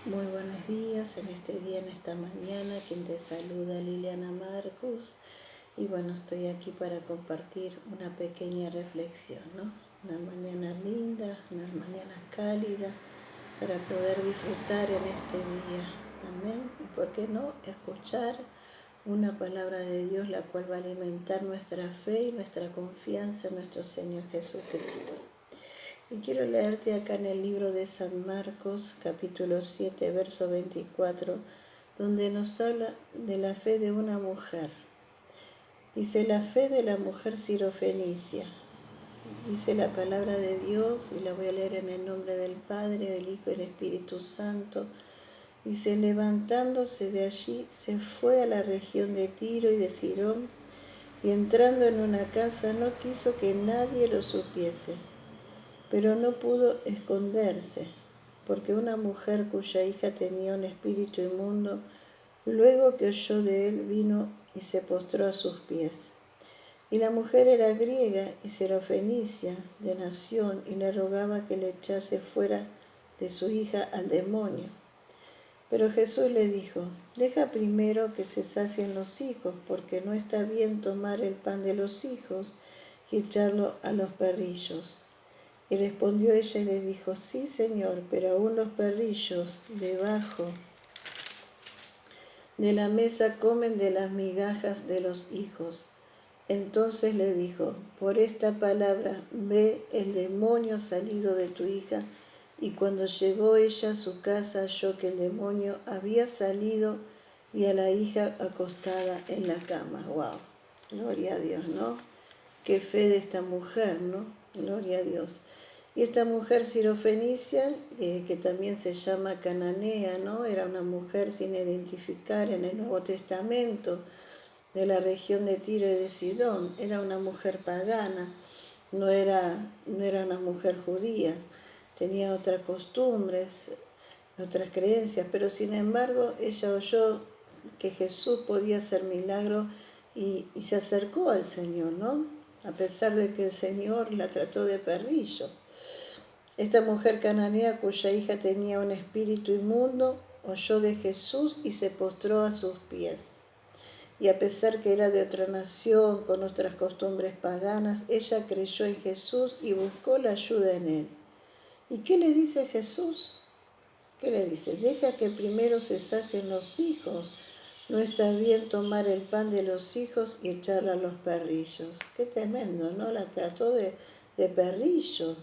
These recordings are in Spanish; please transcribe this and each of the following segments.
Muy buenos días en este día, en esta mañana. Quien te saluda, Liliana Marcus. Y bueno, estoy aquí para compartir una pequeña reflexión, ¿no? Una mañana linda, una mañana cálida, para poder disfrutar en este día. Amén. Y por qué no escuchar una palabra de Dios, la cual va a alimentar nuestra fe y nuestra confianza en nuestro Señor Jesucristo. Y quiero leerte acá en el libro de San Marcos, capítulo 7, verso 24, donde nos habla de la fe de una mujer. Dice, la fe de la mujer sirofenicia. Dice la palabra de Dios, y la voy a leer en el nombre del Padre, del Hijo y del Espíritu Santo. Dice, levantándose de allí, se fue a la región de Tiro y de Sidón, y entrando en una casa no quiso que nadie lo supiese. Pero no pudo esconderse, porque una mujer cuya hija tenía un espíritu inmundo, luego que oyó de él, vino y se postró a sus pies. Y la mujer era griega y sirofenicia de nación, y le rogaba que le echase fuera de su hija al demonio. Pero Jesús le dijo, deja primero que se sacien los hijos, porque no está bien tomar el pan de los hijos y echarlo a los perrillos. Y respondió ella y le dijo, sí, Señor, pero aún los perrillos debajo de la mesa comen de las migajas de los hijos. Entonces le dijo, por esta palabra, ve, el demonio ha salido de tu hija. Y cuando llegó ella a su casa, halló que el demonio había salido y a la hija acostada en la cama. ¡Wow! Gloria a Dios, ¿no? Qué fe de esta mujer, ¿no? Gloria a Dios. Y esta mujer sirofenicia, que también se llama cananea, ¿no? Era una mujer sin identificar en el Nuevo Testamento, de la región de Tiro y de Sidón. Era una mujer pagana, no era una mujer judía. Tenía otras costumbres, otras creencias, pero sin embargo ella oyó que Jesús podía hacer milagro y se acercó al Señor, ¿no? A pesar de que el Señor la trató de perrillo. Esta mujer cananea cuya hija tenía un espíritu inmundo, oyó de Jesús y se postró a sus pies. Y a pesar que era de otra nación, con otras costumbres paganas, ella creyó en Jesús y buscó la ayuda en él. ¿Y qué le dice Jesús? ¿Qué le dice? Deja que primero se sacien los hijos. No está bien tomar el pan de los hijos y echarlo a los perrillos. Qué tremendo, ¿no? La trató de perrillo.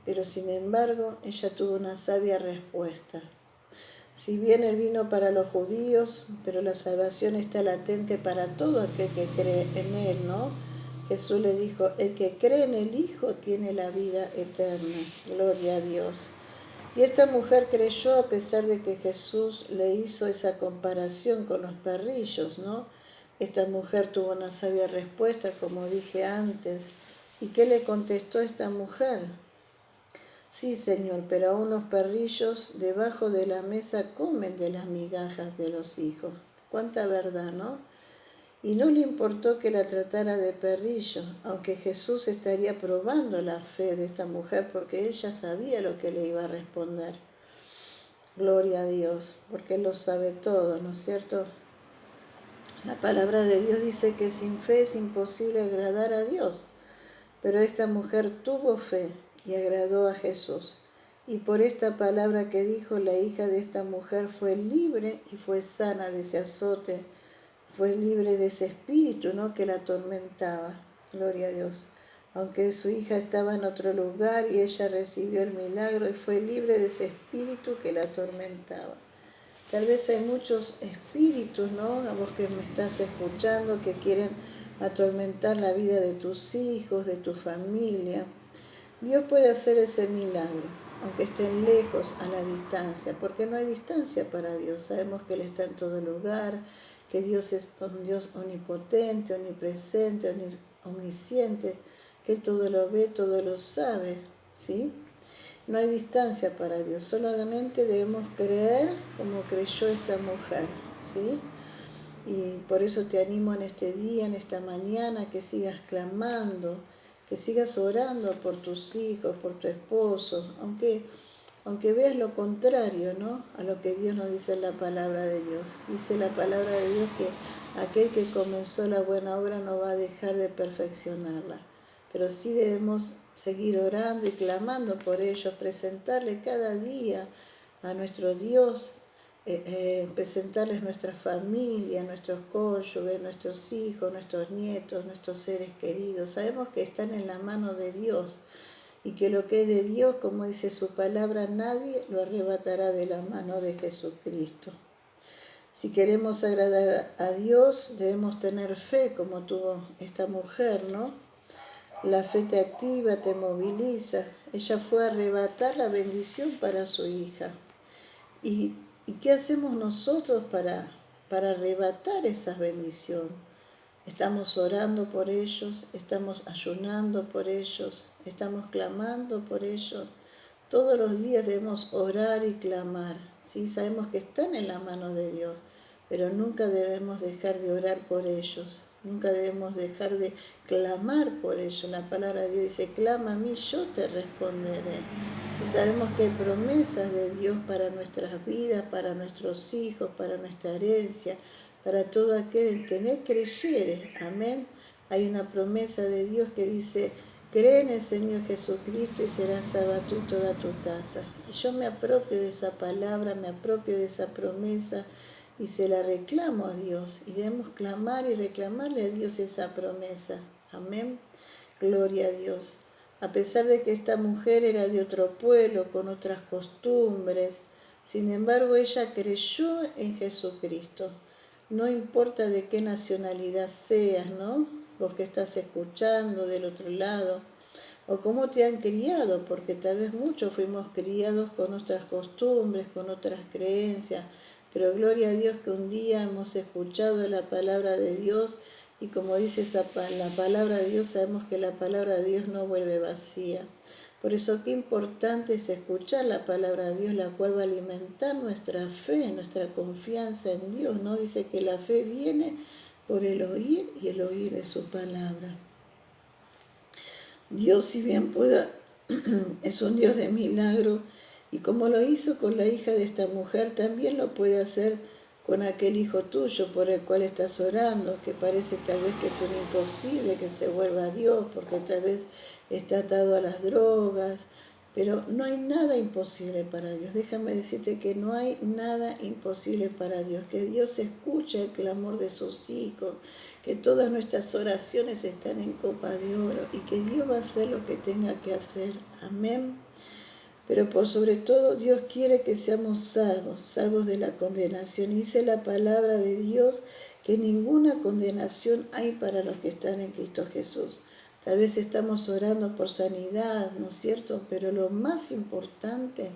Pero sin embargo, ella tuvo una sabia respuesta. Si bien él vino para los judíos, pero la salvación está latente para todo aquel que cree en él, ¿no? Jesús le dijo, el que cree en el Hijo tiene la vida eterna. Gloria a Dios. Y esta mujer creyó a pesar de que Jesús le hizo esa comparación con los perrillos, ¿no? Esta mujer tuvo una sabia respuesta, como dije antes. ¿Y qué le contestó esta mujer? Sí, Señor, pero aún los perrillos debajo de la mesa comen de las migajas de los hijos. Cuánta verdad, ¿no? Y no le importó que la tratara de perrillo, aunque Jesús estaría probando la fe de esta mujer porque ella sabía lo que le iba a responder. Gloria a Dios, porque Él lo sabe todo, ¿no es cierto? La palabra de Dios dice que sin fe es imposible agradar a Dios, pero esta mujer tuvo fe y agradó a Jesús. Y por esta palabra que dijo, la hija de esta mujer fue libre y fue sana de ese azote, fue libre de ese espíritu, ¿no?, que la atormentaba. Gloria a Dios. Aunque su hija estaba en otro lugar y ella recibió el milagro y fue libre de ese espíritu que la atormentaba. Tal vez hay muchos espíritus, ¿no?, a vos que me estás escuchando, que quieren atormentar la vida de tus hijos, de tu familia. Dios puede hacer ese milagro, aunque estén lejos, a la distancia, porque no hay distancia para Dios. Sabemos que Él está en todo lugar, que Dios es un Dios omnipotente, omnipresente, omnisciente, que Él todo lo ve, todo lo sabe, ¿sí? No hay distancia para Dios, solamente debemos creer como creyó esta mujer, ¿sí? Y por eso te animo en este día, en esta mañana, que sigas clamando, que sigas orando por tus hijos, por tu esposo, aunque aunque veas lo contrario, ¿no?, a lo que Dios nos dice en la palabra de Dios. Dice la palabra de Dios que aquel que comenzó la buena obra no va a dejar de perfeccionarla, pero sí debemos seguir orando y clamando por ellos, presentarle cada día a nuestro Dios, presentarles nuestra familia, nuestros cónyuges, nuestros hijos, nuestros nietos, nuestros seres queridos. Sabemos que están en la mano de Dios y que lo que es de Dios, como dice su palabra, nadie lo arrebatará de la mano de Jesucristo. Si queremos agradar a Dios, debemos tener fe como tuvo esta mujer, ¿no? La fe te activa, te moviliza. Ella fue a arrebatar la bendición para su hija. ¿Y qué hacemos nosotros para arrebatar esa bendición? Estamos orando por ellos, estamos ayunando por ellos, estamos clamando por ellos. Todos los días debemos orar y clamar. Sí, sabemos que están en la mano de Dios, pero nunca debemos dejar de orar por ellos. Nunca debemos dejar de clamar por ellos. La palabra de Dios dice, clama a mí, yo te responderé. Y sabemos que hay promesas de Dios para nuestras vidas, para nuestros hijos, para nuestra herencia, para todo aquel que en Él creyere. Amén. Hay una promesa de Dios que dice, cree en el Señor Jesucristo y serás salva tú y toda tu casa. Y yo me apropio de esa palabra, me apropio de esa promesa y se la reclamo a Dios. Y debemos clamar y reclamarle a Dios esa promesa. Amén. Gloria a Dios. A pesar de que esta mujer era de otro pueblo, con otras costumbres, sin embargo ella creyó en Jesucristo. No importa de qué nacionalidad seas, ¿no? Vos que estás escuchando del otro lado, o cómo te han criado, porque tal vez muchos fuimos criados con otras costumbres, con otras creencias, pero gloria a Dios que un día hemos escuchado la palabra de Dios y como dice la palabra de Dios, sabemos que la palabra de Dios no vuelve vacía. Por eso qué importante es escuchar la palabra de Dios, la cual va a alimentar nuestra fe, nuestra confianza en Dios, ¿no? Dice que la fe viene por el oír y el oír de su palabra. Dios, si bien pueda, es un Dios de milagro, y como lo hizo con la hija de esta mujer, también lo puede hacer con aquel hijo tuyo por el cual estás orando, que parece tal vez que es un imposible que se vuelva a Dios, porque tal vez está atado a las drogas, pero no hay nada imposible para Dios. Déjame decirte que no hay nada imposible para Dios, que Dios escucha el clamor de sus hijos, que todas nuestras oraciones están en copa de oro y que Dios va a hacer lo que tenga que hacer. Amén. Pero por sobre todo Dios quiere que seamos salvos, salvos de la condenación. Dice la palabra de Dios que ninguna condenación hay para los que están en Cristo Jesús. Tal vez estamos orando por sanidad, ¿no es cierto? Pero lo más importante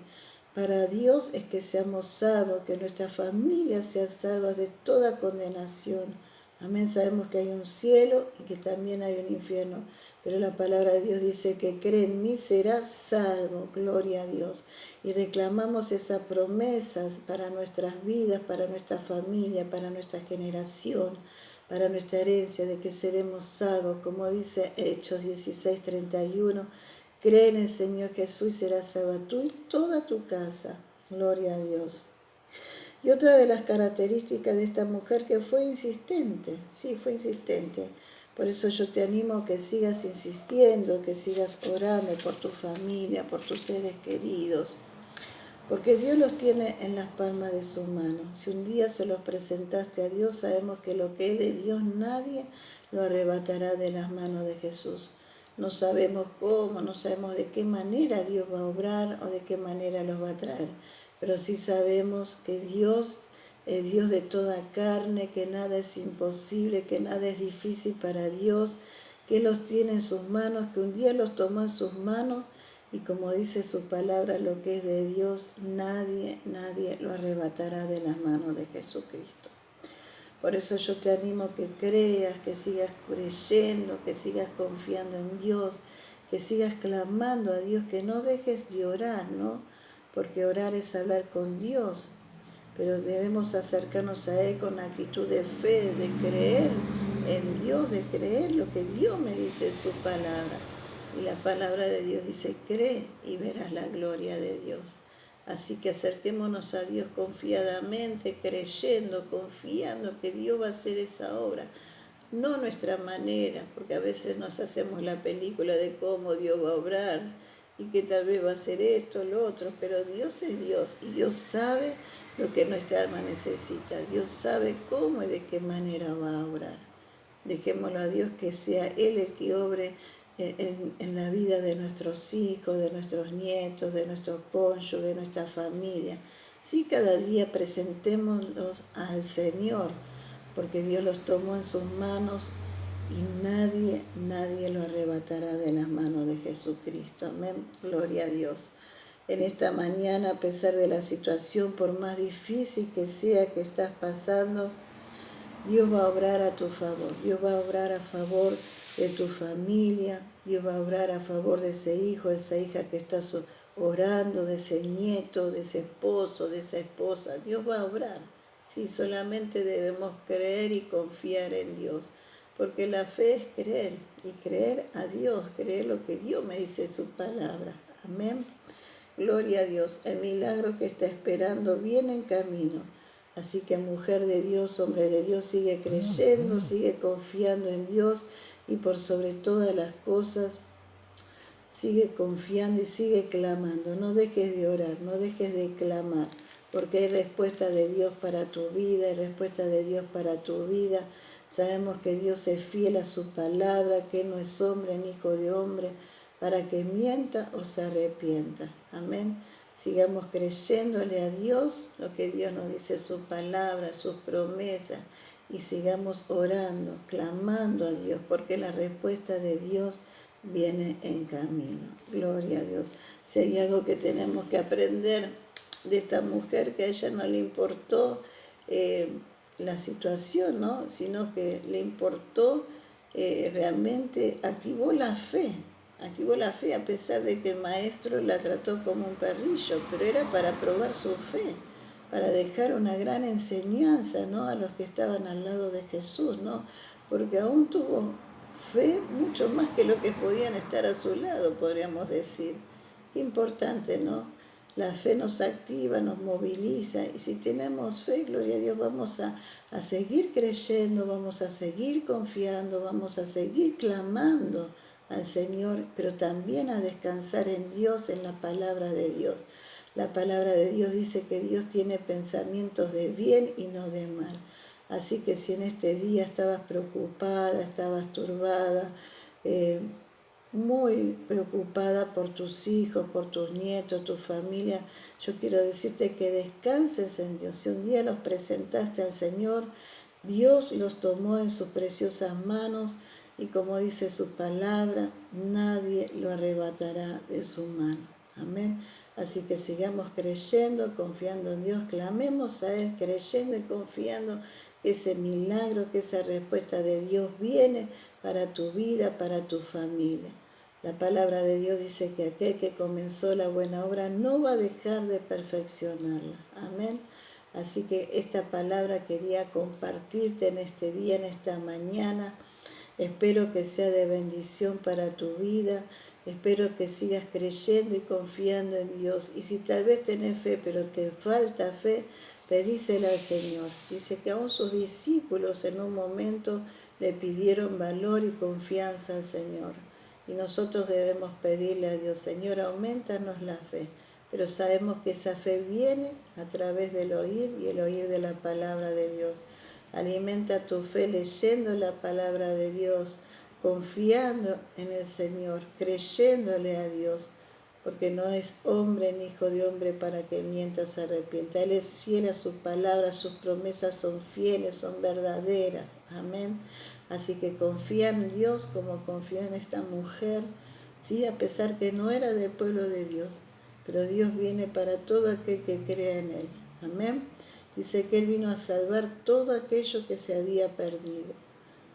para Dios es que seamos salvos, que nuestra familia sea salva de toda condenación. Amén, sabemos que hay un cielo y que también hay un infierno, pero la palabra de Dios dice que cree en mí será salvo, gloria a Dios. Y reclamamos esa promesa para nuestras vidas, para nuestra familia, para nuestra generación, para nuestra herencia, de que seremos salvos, como dice Hechos 16:31, cree en el Señor Jesús y serás salvo tú y toda tu casa, gloria a Dios. Y otra de las características de esta mujer que fue insistente, sí, fue insistente. Por eso yo te animo a que sigas insistiendo, que sigas orando por tu familia, por tus seres queridos, porque Dios los tiene en las palmas de su mano. Si un día se los presentaste a Dios, sabemos que lo que es de Dios nadie lo arrebatará de las manos de Jesús. No sabemos cómo, no sabemos de qué manera Dios va a obrar o de qué manera los va a traer, pero sí sabemos que Dios es Dios de toda carne, que nada es imposible, que nada es difícil para Dios, que los tiene en sus manos, que un día los tomó en sus manos y como dice su palabra, lo que es de Dios, nadie lo arrebatará de las manos de Jesucristo. Por eso yo te animo a que creas, que sigas creyendo, que sigas confiando en Dios, que sigas clamando a Dios, que no dejes de orar, ¿no? Porque orar es hablar con Dios, pero debemos acercarnos a Él con actitud de fe, de creer en Dios, de creer lo que Dios me dice en su palabra. Y la palabra de Dios dice, cree y verás la gloria de Dios. Así que acerquémonos a Dios confiadamente, creyendo, confiando que Dios va a hacer esa obra. No nuestra manera, porque a veces nos hacemos la película de cómo Dios va a obrar y que tal vez va a hacer esto, lo otro, pero Dios es Dios y Dios sabe lo que nuestra alma necesita. Dios sabe cómo y de qué manera va a obrar. Dejémoslo a Dios que sea Él el que obre en la vida de nuestros hijos, de nuestros nietos, de nuestros cónyuges, de nuestra familia. Sí, cada día presentémoslos al Señor, porque Dios los tomó en sus manos y nadie lo arrebatará de las manos de Jesucristo. Amén. Gloria a Dios. En esta mañana, a pesar de la situación, por más difícil que sea que estás pasando, Dios va a obrar a tu favor. Dios va a obrar a favor de tu familia. Dios va a obrar a favor de ese hijo, de esa hija que estás orando, de ese nieto, de ese esposo, de esa esposa. Dios va a obrar. Sí, solamente debemos creer y confiar en Dios. Porque la fe es creer y creer a Dios, creer lo que Dios me dice en su palabra. Amén. Gloria a Dios. El milagro que está esperando viene en camino. Así que mujer de Dios, hombre de Dios, sigue creyendo, sigue confiando en Dios y por sobre todas las cosas, sigue confiando y sigue clamando. No dejes de orar, no dejes de clamar, porque hay respuesta de Dios para tu vida, hay respuesta de Dios para tu vida. Sabemos que Dios es fiel a su palabra, que no es hombre ni hijo de hombre, para que mienta o se arrepienta. Amén. Sigamos creyéndole a Dios, lo que Dios nos dice, su palabra, sus promesas, y sigamos orando, clamando a Dios, porque la respuesta de Dios viene en camino. Gloria a Dios. Si hay algo que tenemos que aprender de esta mujer, que a ella no le importó la situación, ¿no? Sino que le importó realmente, activó la fe a pesar de que el maestro la trató como un perrillo, pero era para probar su fe, para dejar una gran enseñanza, ¿no? A los que estaban al lado de Jesús, ¿no? Porque aún tuvo fe mucho más que los que podían estar a su lado, podríamos decir. Qué importante, ¿no? La fe nos activa, nos moviliza, y si tenemos fe, gloria a Dios, vamos a seguir creyendo, vamos a seguir confiando, vamos a seguir clamando al Señor, pero también a descansar en Dios, en la palabra de Dios. La palabra de Dios dice que Dios tiene pensamientos de bien y no de mal. Así que si en este día estabas preocupada, estabas turbada, muy preocupada por tus hijos, por tus nietos, tu familia, yo quiero decirte que descanses en Dios. Si un día los presentaste al Señor, Dios los tomó en sus preciosas manos y como dice su palabra, nadie lo arrebatará de su mano. Amén. Así que sigamos creyendo, confiando en Dios, clamemos a Él, creyendo y confiando que ese milagro, que esa respuesta de Dios viene para tu vida, para tu familia. La palabra de Dios dice que aquel que comenzó la buena obra no va a dejar de perfeccionarla. Amén. Así que esta palabra quería compartirte en este día, en esta mañana. Espero que sea de bendición para tu vida. Espero que sigas creyendo y confiando en Dios. Y si tal vez tenés fe, pero te falta fe, pedísela al Señor. Dice que aún sus discípulos en un momento le pidieron valor y confianza al Señor. Y nosotros debemos pedirle a Dios, Señor, aumentanos la fe. Pero sabemos que esa fe viene a través del oír y el oír de la palabra de Dios. Alimenta tu fe leyendo la palabra de Dios, confiando en el Señor, creyéndole a Dios, porque no es hombre ni hijo de hombre para que mienta o se arrepienta. Él es fiel a su palabra, sus promesas son fieles, son verdaderas. Amén. Así que confía en Dios como confía en esta mujer, ¿sí? A pesar que no era del pueblo de Dios, pero Dios viene para todo aquel que crea en Él. Amén. Dice que Él vino a salvar todo aquello que se había perdido.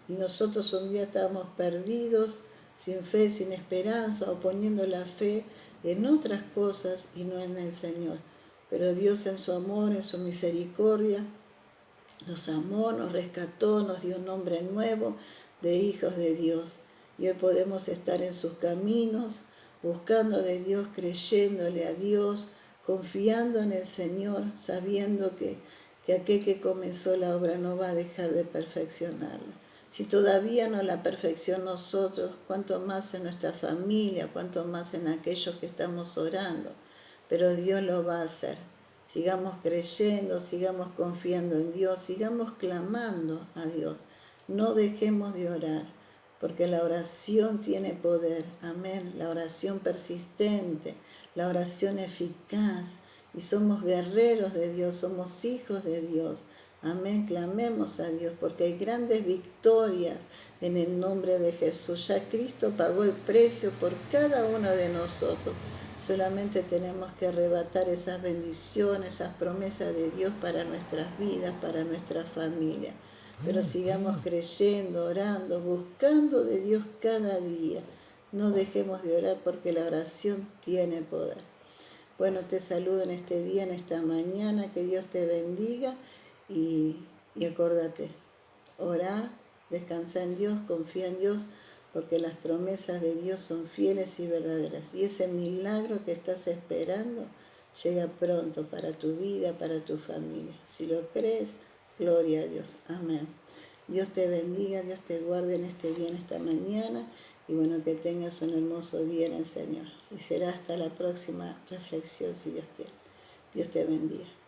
Y nosotros un día estábamos perdidos, sin fe, sin esperanza, o poniendo la fe en otras cosas y no en el Señor. Pero Dios en su amor, en su misericordia, nos amó, nos rescató, nos dio un nombre nuevo de hijos de Dios. Y hoy podemos estar en sus caminos, buscando de Dios, creyéndole a Dios, confiando en el Señor, sabiendo que aquel que comenzó la obra no va a dejar de perfeccionarla. Si todavía no la perfeccionó nosotros, cuánto más en nuestra familia, cuánto más en aquellos que estamos orando, pero Dios lo va a hacer. Sigamos creyendo, sigamos confiando en Dios, sigamos clamando a Dios. No dejemos de orar, porque la oración tiene poder. Amén. La oración persistente, la oración eficaz. Y somos guerreros de Dios, somos hijos de Dios. Amén, clamemos a Dios porque hay grandes victorias en el nombre de Jesús. Ya Cristo pagó el precio por cada uno de nosotros. Solamente tenemos que arrebatar esas bendiciones, esas promesas de Dios para nuestras vidas, para nuestra familia. Pero sigamos creyendo, orando, buscando de Dios cada día. No dejemos de orar porque la oración tiene poder. Bueno, te saludo en este día, en esta mañana, que Dios te bendiga y acuérdate, orá, descansa en Dios, confía en Dios, porque las promesas de Dios son fieles y verdaderas. Y ese milagro que estás esperando llega pronto para tu vida, para tu familia. Si lo crees, gloria a Dios. Amén. Dios te bendiga, Dios te guarde en este día, en esta mañana. Y bueno, que tengas un hermoso día en el Señor. Y será hasta la próxima reflexión, si Dios quiere. Dios te bendiga.